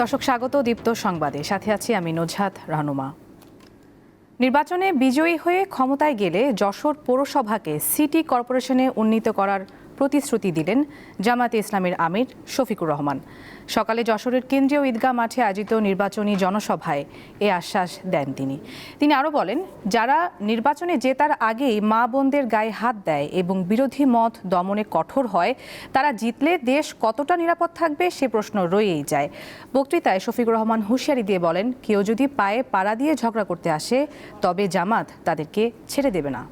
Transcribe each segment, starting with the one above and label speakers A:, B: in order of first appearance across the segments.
A: দর্শক স্বাগত দীপ্ত সংবাদে, সাথে আছি আমি নুজহাত রাহনুমা। নির্বাচনে বিজয়ী হয়ে ক্ষমতায় গেলে যশোর পৌরসভাকে সিটি কর্পোরেশনে উন্নীত করার প্রতিশ্রুতি দিলেন জামায়াতে ইসলামীর আমির শফিকুর রহমান। সকালে যশোরের কেন্দ্রীয় ঈদগাহ মাঠে আয়োজিত নির্বাচনী জনসভায় এ আশ্বাস দেন তিনি আরও বলেন, যারা নির্বাচনে জেতার আগেই মা বোনদের গায়ে হাত দেয় এবং বিরোধী মত দমনে কঠোর হয়, তারা জিতলে দেশ কতটা নিরাপদ থাকবে সে প্রশ্ন রয়েই যায়। বক্তৃতায় শফিকুর রহমান হুঁশিয়ারি দিয়ে বলেন, কেউ যদি পায়ে পাড়া দিয়ে ঝগড়া করতে আসে তবে জামাত তাদেরকে ছেড়ে দেবে না।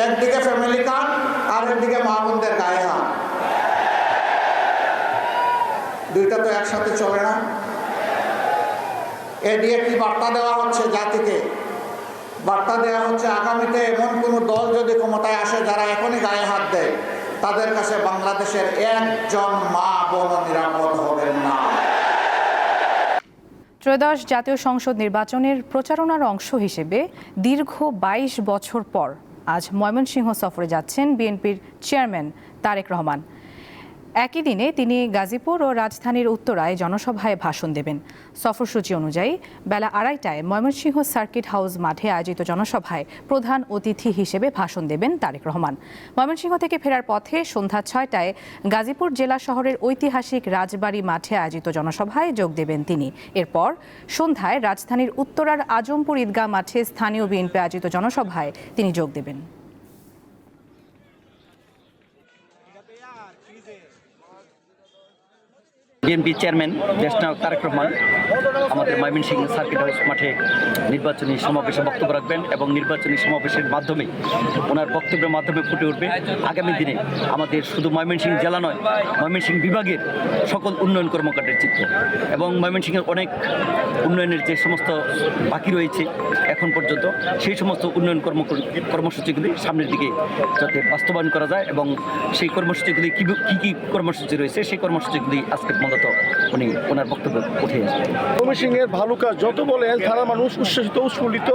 B: একদিকে ফ্যামিলি কার্ড আর একদিকে মা বোনদের গায়ে হাত, দুইটা তো একসাথে চলে না। এ দিয়ে কি বার্তা দেওয়া হচ্ছে জাতিকে? বার্তা দেওয়া হচ্ছে আগামীতে এমন কোনো দল যদি ক্ষমতায় আসে যারা এখনই গায়ে হাত দেয়, তাদের কাছে বাংলাদেশের একজন মা বোন নিরাপদ হবেন না।
A: ত্রয়োদশ জাতীয় সংসদ নির্বাচনের প্রচারণার অংশ হিসেবে দীর্ঘ ২২ বছর পর আজ ময়মনসিংহ সফরে যাচ্ছেন বিএনপির চেয়ারম্যান তারেক রহমান। একই দিনে তিনি গাজীপুর ও রাজধানীর উত্তরায় জনসভায় ভাষণ দেবেন। সফরসূচি অনুযায়ী বেলা ২:৩০টায় ময়মনসিংহ সার্কিট হাউস মাঠে আয়োজিত জনসভায় প্রধান অতিথি হিসেবে ভাষণ দেবেন তারেক রহমান। ময়মনসিংহ থেকে ফেরার পথে সন্ধ্যা ৬টায় গাজীপুর জেলা শহরের ঐতিহাসিক রাজবাড়ী মাঠে আয়োজিত জনসভায় যোগ দেবেন তিনি। এরপর সন্ধ্যায় রাজধানীর উত্তরার আজমপুর ঈদগাহ মাঠে স্থানীয় বিএনপি আয়োজিত জনসভায় তিনি যোগ দেবেন।
C: বিএনপি চেয়ারম্যান দেশনায়ক তারেক রহমান আমাদের ময়মনসিংহ সার্কিট হাউস মাঠে নির্বাচনী সমাবেশে বক্তব্য রাখবেন এবং নির্বাচনী সমাবেশের মাধ্যমে ওনার বক্তব্যের মাধ্যমে ফুটে উঠবে আগামী দিনে আমাদের শুধু ময়মনসিংহ জেলা নয়, ময়মনসিংহ বিভাগের সকল উন্নয়ন কর্মকাণ্ডের চিত্র এবং ময়মনসিংহের অনেক উন্নয়নের যে সমস্ত বাকি রয়েছে এখন পর্যন্ত, সেই সমস্ত উন্নয়ন কর্মসূচিগুলি সামনের দিকে যাতে বাস্তবায়ন করা যায় এবং সেই কর্মসূচিগুলি কী কী কর্মসূচি রয়েছে সেই কর্মসূচিগুলি আজকে মূলত উনি ওনার বক্তব্য উঠে আসবেন।
D: ময়মনসিংহের ভালো কাজ যত বলেন থানার মানুষ উচ্ছ্বসিত উৎফুল্লিত,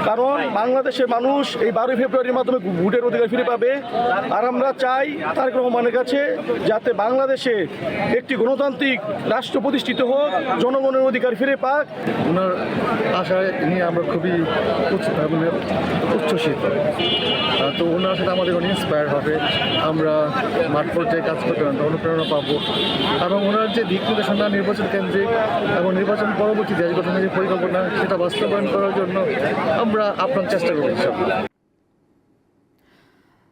D: কারণ বাংলাদেশের মানুষ এই 12 ফেব্রুয়ারির মাধ্যমে ভোটের অধিকার ফিরে পাবে। আর আমরা চাই তারেক রহমানের কাছে যাতে বাংলাদেশে একটি গণতান্ত্রিক রাষ্ট্র প্রতিষ্ঠিত হোক, জনগণের অধিকার ফিরে পাক।
E: ওনার আশায় নিয়ে আমরা খুবই উচ্ছ্বসিত। তো ওনার সাথে আমাদের অনেক ইন্সপায়ার হবে, আমরা মাঠ পর্যায়ে কাজ করতে অনুপ্রেরণা পাবো এবং ওনার যে দিক নির্দেশনা নির্বাচন কেন্দ্রিক এবং নির্বাচন পরবর্তী দেশ গঠনের যে পরিকল্পনা সেটা বাস্তবায়ন করার জন্য আমরা আপ্রাণ চেষ্টা করব।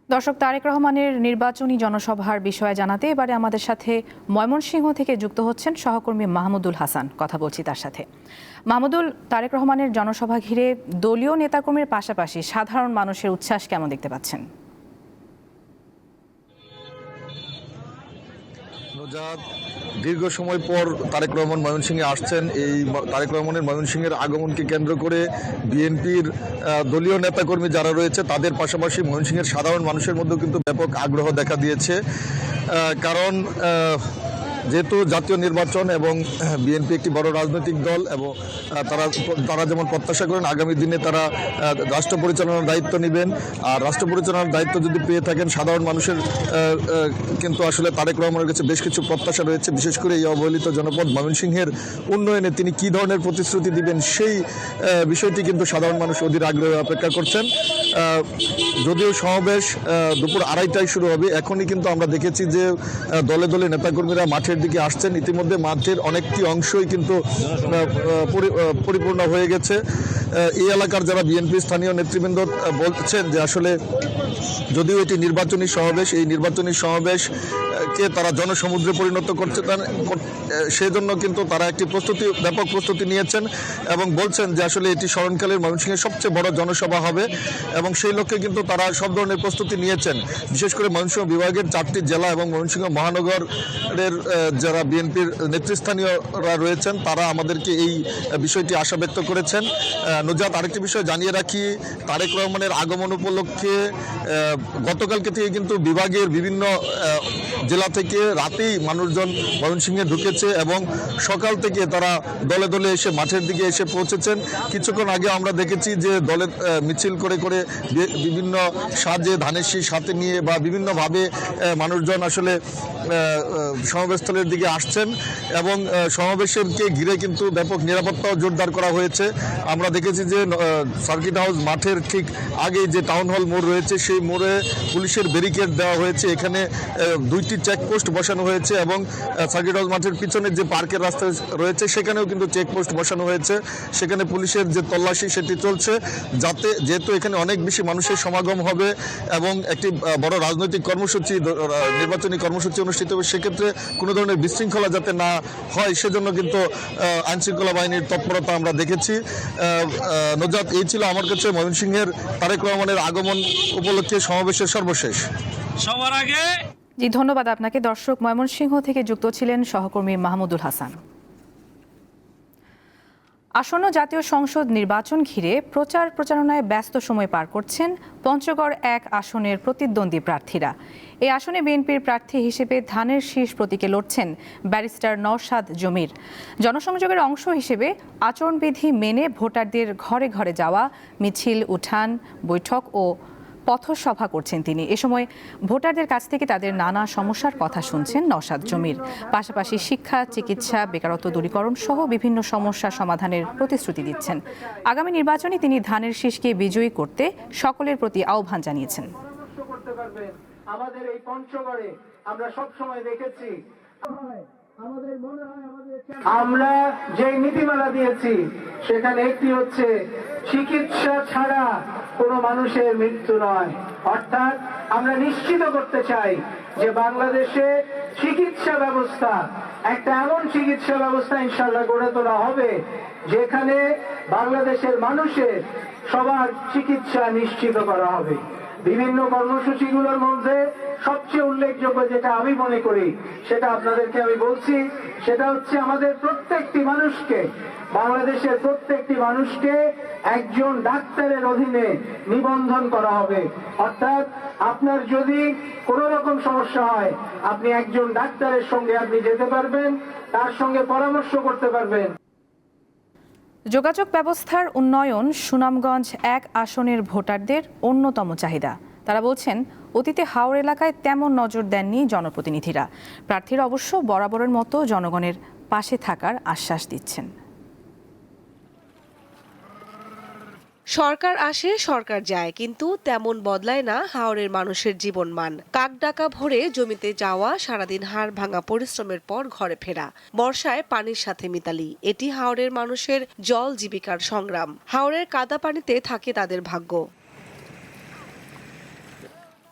A: দর্শক, তারেক রহমানের নির্বাচনী জনসভার বিষয়ে জানাতে এবারে আমাদের সাথে ময়মনসিংহ থেকে যুক্ত হচ্ছেন সহকর্মী মাহমুদুল হাসান। কথা বলছি তার সাথে। মাহমুদুল, তারেক রহমানের জনসভা ঘিরে দলীয় নেতাকর্মীর পাশাপাশি সাধারণ মানুষের উচ্ছ্বাস কেমন দেখতে পাচ্ছেন?
F: দীর্ঘ সময় পর তারেক রহমান ময়মনসিংহে আসছেন। এই তারেক রহমানের ময়মনসিংহের আগমনকে কেন্দ্র করে বিএনপির দলীয় নেতাকর্মী যারা রয়েছে তাদের পাশাপাশি ময়মনসিংহের সাধারণ মানুষের মধ্যেও কিন্তু ব্যাপক আগ্রহ দেখা দিয়েছে। কারণ যেহেতু জাতীয় নির্বাচন এবং বিএনপি একটি বড় রাজনৈতিক দল এবং তারা যেমন প্রত্যাশা করেন আগামী দিনে তারা রাষ্ট্র পরিচালনার দায়িত্ব নেবেন। আর রাষ্ট্র পরিচালনার দায়িত্ব যদি পেয়ে থাকেন, সাধারণ মানুষের কিন্তু আসলে তারেক রহমানের কাছে বেশ কিছু প্রত্যাশা রয়েছে। বিশেষ করে এই অবহেলিত জনপদ ময়মনসিংহের উন্নয়নে তিনি কী ধরনের প্রতিশ্রুতি দিবেন সেই বিষয়টি কিন্তু সাধারণ মানুষ অধীর আগ্রহে অপেক্ষা করছেন। যদিও সমাবেশ দুপুর 2:30টায় শুরু হবে, এখনই কিন্তু আমরা দেখেছি যে দলে দলে নেতাকর্মীরা মাঠের দিকে আসছেন। ইতিমধ্যে মাঠের অনেকটি অংশই কিন্তু পরিপূর্ণ হয়ে গেছে। এই এলাকার যারা বিএনপি স্থানীয় নেতৃবৃন্দ বলছেন যে আসলে যদিও এটি নির্বাচনী সমাবেশ, এই নির্বাচনী সমাবেশকে তারা জনসমুদ্রে পরিণত করছে, সেজন্য কিন্তু তারা একটি ব্যাপক প্রস্তুতি নিয়েছেন এবং বলছেন যে আসলে এটি স্মরণকালের ময়মনসিংহের সবচেয়ে বড় জনসভা হবে এবং সেই লক্ষ্যে কিন্তু তারা সব ধরনের প্রস্তুতি নিয়েছেন। বিশেষ করে ময়মনসিংহ বিভাগের 4টি জেলা এবং ময়মনসিংহ মহানগরের যারা বিএনপির নেতৃস্থানীয়রা রয়েছেন তারা আমাদেরকে এই বিষয়টি আশা ব্যক্ত করেছেন। নুজাত, আরেকটি বিষয় জানিয়ে রাখি, তারেক রহমানের আগমন উপলক্ষে গতকালকে থেকে কিন্তু বিভাগের বিভিন্ন জেলা বেলা থেকে রাতেই মানুষজন ময়মনসিংহে ঢুকেছে এবং সকাল থেকে তারা দলে দলে এসে মাঠের দিকে এসে পৌঁছেছেন। কিছুক্ষণ আগে আমরা দেখেছি যে দলের মিছিল করে করে বিভিন্ন সাজে ধানের শীষ হাতে নিয়ে বা বিভিন্নভাবে মানুষজন আসলে সমাবেশস্থলের দিকে আসছেন এবং সমাবেশকে ঘিরে কিন্তু ব্যাপক নিরাপত্তাও জোরদার করা হয়েছে। আমরা দেখেছি যে সার্কিট হাউস মাঠের ঠিক আগেই যে টাউন হল মোড় রয়েছে সেই মোড়ে পুলিশের ব্যারিকেড দেওয়া হয়েছে। এখানে 2টি চেকপোস্ট বসানো হয়েছে এবং সার্কিট হাউস মাঠের পিছনে যে পার্কের রাস্তা রয়েছে সেখানেও কিন্তু চেকপোস্ট বসানো হয়েছে। সেখানে পুলিশের যে তল্লাশি সেটি চলছে, যেহেতু এখানে অনেক বেশি মানুষের সমাগম হবে এবং একটি বড় রাজনৈতিক কর্মসূচি, নির্বাচনী কর্মসূচি অনুষ্ঠিত হবে, সেক্ষেত্রে কোনো ধরনের বিশৃঙ্খলা যাতে না হয় সেজন্য কিন্তু আইনশৃঙ্খলা বাহিনীর তৎপরতা আমরা দেখেছি। নজাত, এই ছিল আমার কাছে ময়মনসিংহের তারেক রহমানের আগমন উপলক্ষে সমাবেশের সর্বশেষ।
G: সবার আগে
A: জি, ধন্যবাদ আপনাকে। দর্শক, ময়মনসিংহ থেকে যুক্ত ছিলেন সহকর্মী মাহমুদুল হাসান। আসন্ন জাতীয় সংসদ নির্বাচন ঘিরে প্রচারণায় ব্যস্ত সময় পার করছেন পঞ্চগড় 1 আসনের প্রতিদ্বন্দ্বী প্রার্থীরা। এই আসনে বিএনপির প্রার্থী হিসেবে ধানের শীষ প্রতীকে লড়ছেন ব্যারিস্টার নওশাদ জমির। জনসংযোগের অংশ হিসেবে আচরণবিধি মেনে ভোটারদের ঘরে ঘরে যাওয়া, মিছিল, উঠান, বৈঠক ও পথসভা করছেন তিনি। এ সময় ভোটারদের কাছ থেকে তাদের নানা সমস্যার কথা শুনছেন নওশাদ জমির। পাশাপাশি শিক্ষা, চিকিৎসা, বেকারত্ব দূরীকরণ সহ বিভিন্ন সমস্যা সমাধানের প্রতিশ্রুতি দিচ্ছেন। আগামী নির্বাচনে তিনি ধানের শীষকে বিজয়ী করতে সকলের প্রতি আহ্বান জানিয়েছেন।
H: আমাদের এই পঞ্চগড়ে আমরা সব সময় দেখেছি, আমরা যে নীতিমালা দিয়েছি সেখানে একটি হচ্ছে চিকিৎসা ছাড়া কোনো মানুষের মৃত্যু নয়। অর্থাৎ আমরা নিশ্চিত করতে চাই যে বাংলাদেশে চিকিৎসা ব্যবস্থা একটা এমন চিকিৎসা ব্যবস্থা ইনশাআল্লাহ গড়ে তোলা হবে যেখানে বাংলাদেশের মানুষের সবার চিকিৎসা নিশ্চিত করা হবে। বিভিন্ন কর্মসূচিগুলোর মধ্যে সবচেয়ে উল্লেখযোগ্য যেটা আমি মনে করি সেটা আপনাদেরকে আমি বলছি, সেটা হচ্ছে আমাদের প্রত্যেকটি মানুষকে, বাংলাদেশের প্রত্যেকটি মানুষকে একজন ডাক্তারের অধীনে নিবন্ধন করা হবে। অর্থাৎ আপনার যদি কোনো রকম সমস্যা হয় আপনি একজন ডাক্তারের সঙ্গে আপনি যেতে পারবেন, তার সঙ্গে পরামর্শ করতে পারবেন।
A: যোগাযোগ ব্যবস্থার উন্নয়ন সুনামগঞ্জ 1 আসনের ভোটারদের অন্যতম চাহিদা। তারা বলছেন, অতীতে হাওর এলাকায় তেমন নজর দেননি জনপ্রতিনিধিরা। প্রার্থীরা অবশ্য বরাবরের মতো জনগণের পাশে থাকার আশ্বাস দিচ্ছেন।
I: সরকার আসে সরকার যায়, কিন্তু তেমন বদলায় না হাওরের মানুষের জীবনমান। কাকডাকা ভরে জমিতে যাওয়া, সারাদিন হাড় ভাঙা পরিশ্রমের পর ঘরে ফেরা, বর্ষায় পানির সাথে মিতালি, এটি হাওরের মানুষের জল জীবিকার সংগ্রাম। হাওরের কাদা পানিতে থাকে তাদের ভাগ্য।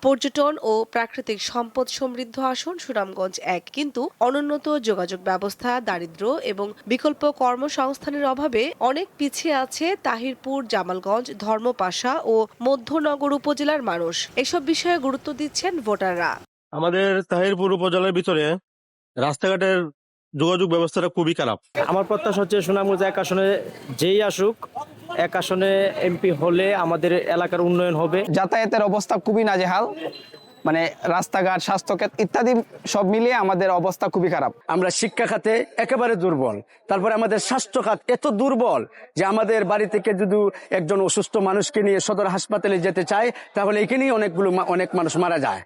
I: পর্যটন ও প্রাকৃতিক সম্পদ সমৃদ্ধ আসন সুনামগঞ্জ 1, কিন্তু অনুন্নত যোগাযোগ ব্যবস্থা, দারিদ্র্য এবং বিকল্প কর্মসংস্থানের অভাবে অনেক পিছিয়ে আছে তাহিরপুর, জামালগঞ্জ, ধর্মপাশা ও মধ্যনগর উপজেলার মানুষ। এসব বিষয়ে গুরুত্ব দিচ্ছেন ভোটাররা।
J: আমাদের তাহিরপুর উপজেলার ভিতরে রাস্তাঘাটের যোগাযোগ ব্যবস্থাটা খুবই খারাপ।
K: আমার প্রত্যাশা হচ্ছে সুনামগঞ্জ 1 আসনে যেই আসুক, 1 আসনে এমপি হলে আমাদের এলাকার উন্নয়ন হবে।
L: যাতায়াতের অবস্থা খুবই নাজেহাল, মানে রাস্তাঘাট, স্বাস্থ্যক্ষেত্র ইত্যাদি সব মিলিয়ে আমাদের অবস্থা খুবই খারাপ।
M: আমরা শিক্ষা খাতে একেবারে দুর্বল, তারপরে আমাদের স্বাস্থ্য খাত এত দুর্বল যে আমাদের বাড়ি থেকে যদি একজন অসুস্থ মানুষকে নিয়ে সদর হাসপাতালে যেতে চায় তাহলে এখানেই অনেক মানুষ মারা যায়।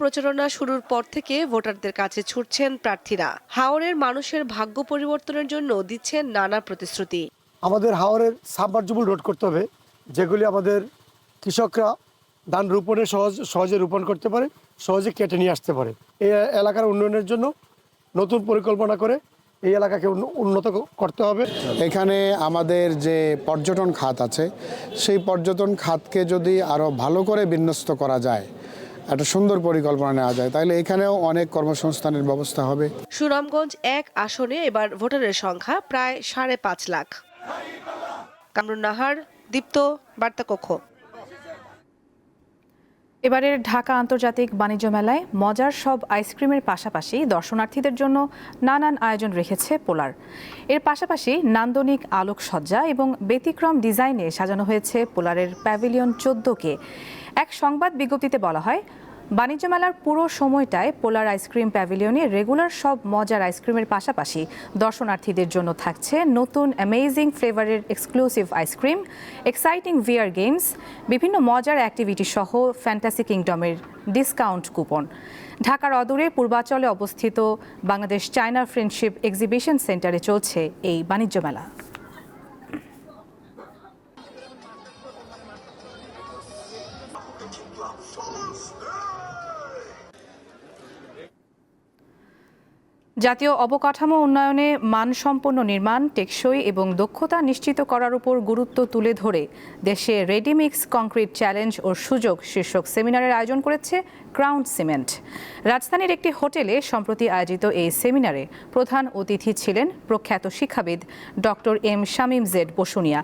I: প্রচারণা শুরুর পর থেকে ভোটারদের কাছে ছুটছেন প্রার্থীরা। হাওরের মানুষের ভাগ্য পরিবর্তনের জন্য দিচ্ছেন নানা প্রতিশ্রুতি।
E: আমাদের হাওরের সাবমার্জিবল রোড করতে হবে, যেগুলি আমাদের কৃষকরা ধান রোপণে সহজে রোপণ করতে পারে, সহজে কেটে নিয়ে আসতে পারে। এই এলাকার উন্নয়নের জন্য নতুন পরিকল্পনা করে এই এলাকাকে উন্নত করতে হবে।
N: এখানে আমাদের যে পর্যটন খাত আছে সেই পর্যটন খাতকে যদি আরও ভালো করে বিন্যস্ত করা যায়, একটা সুন্দর পরিকল্পনা নেওয়া যায়, তাহলে এখানেও অনেক কর্মসংস্থানের ব্যবস্থা হবে।
I: সুনামগঞ্জ 1 আসনে এবার ভোটারের সংখ্যা প্রায় 5.5 লাখ। কামরুন নাহার, দীপ্ত, বার্তা কক্ষ।
A: এবারের ঢাকা আন্তর্জাতিক বাণিজ্য মেলায় মজার সব আইসক্রিমের পাশাপাশি দর্শনার্থীদের জন্য নানান আয়োজন রেখেছে পোলার। এর পাশাপাশি নান্দনিক আলোকসজ্জা এবং ব্যতিক্রম ডিজাইনে সাজানো হয়েছে পোলারের প্যাভিলিয়ন 14কে। এক সংবাদ বিজ্ঞপ্তিতে বলা হয়, বাণিজ্য মেলার পুরো সময়টায় পোলার আইসক্রিম প্যাভিলিয়নে রেগুলার সব মজার আইসক্রিমের পাশাপাশি দর্শনার্থীদের জন্য থাকছে নতুন অ্যামেজিং ফ্লেভারের exclusive ice cream, exciting VR games, বিভিন্ন মজার অ্যাক্টিভিটি সহ ফ্যান্টাসি কিংডমের ডিসকাউন্ট কুপন। ঢাকার অদূরে পূর্বাচলে অবস্থিত বাংলাদেশ চায়না ফ্রেন্ডশিপ এক্সিবিশন সেন্টারে চলছে এই বাণিজ্য মেলা। জাতীয় অবকাঠামো উন্নয়নে মানসম্পন্ন নির্মাণ, টেকসই এবং দক্ষতা নিশ্চিত করার উপর গুরুত্ব তুলে ধরে দেশে রেডিমিক্স কংক্রিট চ্যালেঞ্জ ও সুযোগ শীর্ষক সেমিনারের আয়োজন করেছে ক্রাউন সিমেন্ট। রাজধানীর একটি হোটেলে সম্প্রতি আয়োজিত এই সেমিনারে প্রধান অতিথি ছিলেন প্রখ্যাত শিক্ষাবিদ doctor M Shamim Z Basunia.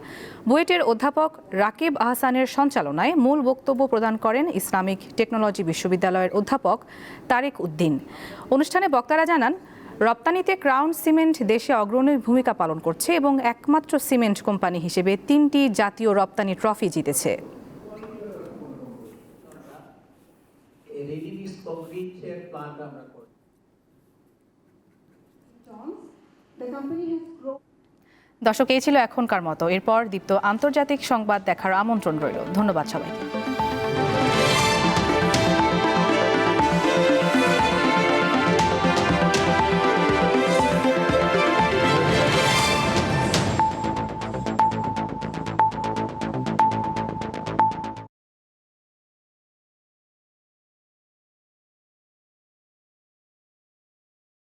A: বুয়েটের অধ্যাপক রাকিব আহসানের সঞ্চালনায় মূল বক্তব্য প্রদান করেন ইসলামিক টেকনোলজি বিশ্ববিদ্যালয়ের অধ্যাপক তারেক উদ্দিন। অনুষ্ঠানে বক্তারা জানান, রপ্তানিতে ক্রাউন সিমেন্ট দেশে অগ্রণী ভূমিকা পালন করছে এবং একমাত্র সিমেন্ট কোম্পানি হিসেবে 3টি জাতীয় রপ্তানি ট্রফি জিতেছে। দর্শক, এই ছিল এখনকার মতো। এরপর দীপ্ত আন্তর্জাতিক সংবাদ দেখার আমন্ত্রণ রইল। ধন্যবাদ সবাইকে।